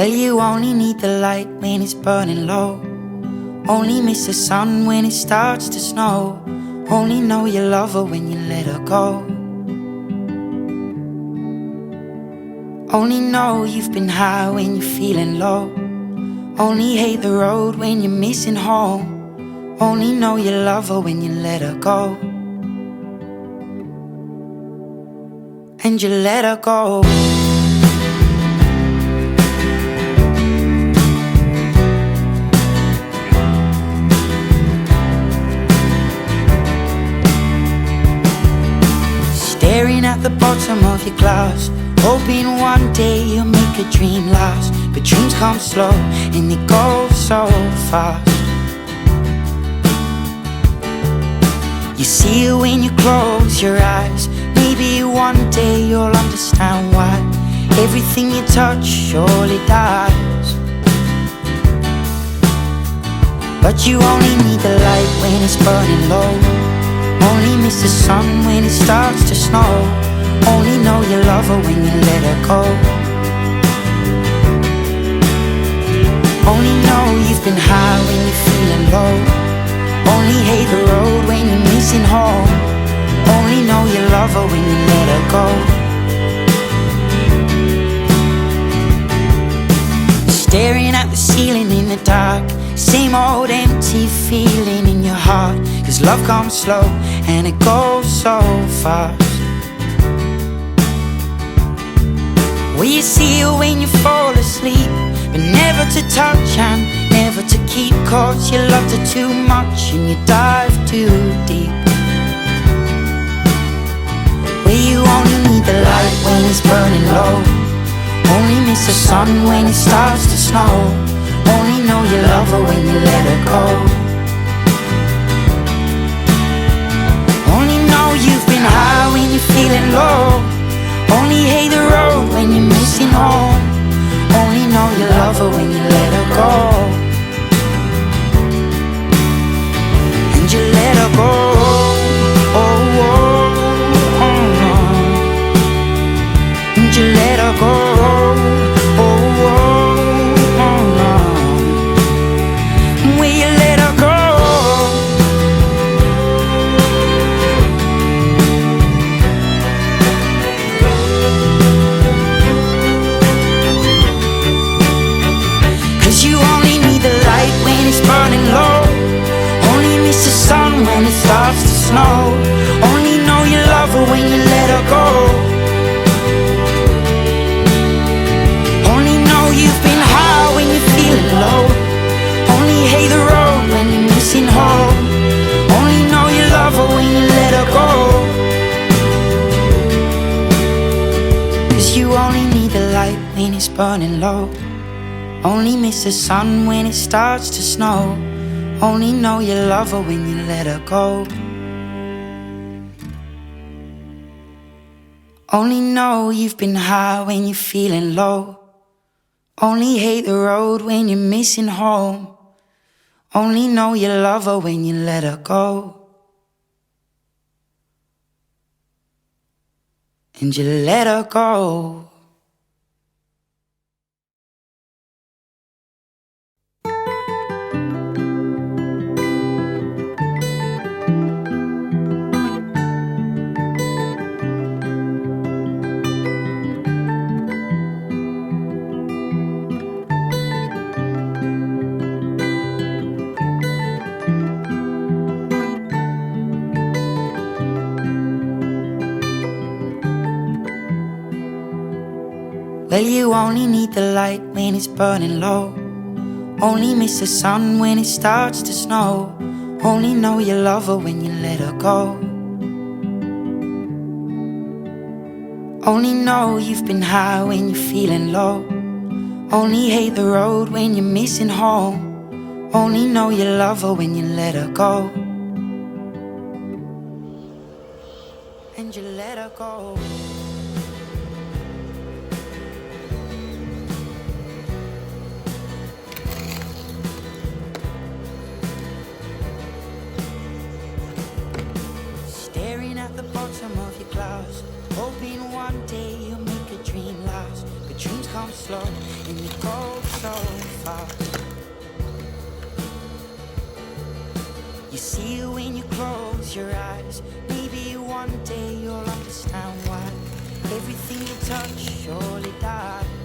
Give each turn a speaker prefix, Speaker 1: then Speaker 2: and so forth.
Speaker 1: Well, you only need the light when it's burning low. Only miss the sun when it starts to snow. Only know you love her when you let her go. Only know you've been high when you're feeling low. Only hate the road when you're missing home. Only know you love her when you let her go. And you let her go. Staring at the bottom of your glass, hoping one day you'll make a dream last. But dreams come slow and they go so fast. You see it when you close your eyes. Maybe one day you'll understand why everything you touch surely dies. But you only need the light when it's burning low. Only miss the sun when it starts to snow. Only know you love her when you let her go. Only know you've been high when you're feeling low. Only hate the road when you're missing home. Only know you love her when you let her go. Staring at the ceiling in the dark, same old empty feeling in your heart. 'Cause love comes slow and it goes so fast. Well, you see it when you fall asleep, but never to touch and never to keep. 'Cause you loved her too much and you dive too deep. Well, you only need the light when it's burning low. Only miss the sun when it starts to snow. Only know you love her when you let her go. Only know you've been high when you're feeling low. Only hate the road when you're missing home. Only know you love her when you let her go. And you let her go. Oh, oh, oh, oh. And you let her go. Oh, oh. Burning low. Only miss the sun when it starts to snow. Only know you love her when you let her go. Only know you've been high when you're feeling low. Only hate the road when you're missing home. Only know you love her when you let her go. 'Cause you only need the light when it's burning low. Only miss the sun when it starts to snow. Only know you love her when you let her go. Only know you've been high when you're feeling low. Only hate the road when you're missing home. Only know you love her when you let her go. And you let her go. Well, you only need the light when it's burning low. Only miss the sun when it starts to snow. Only know you love her when you let her go. Only know you've been high when you're feeling low. Only hate the road when you're missing home. Only know you love her when you let her go. And you let her go. bottom of your glass, hoping one day you'll make a dream last. But dreams come slow and you go so far. You see it when you close your eyes. Maybe one day you'll understand why everything you touch surely dies.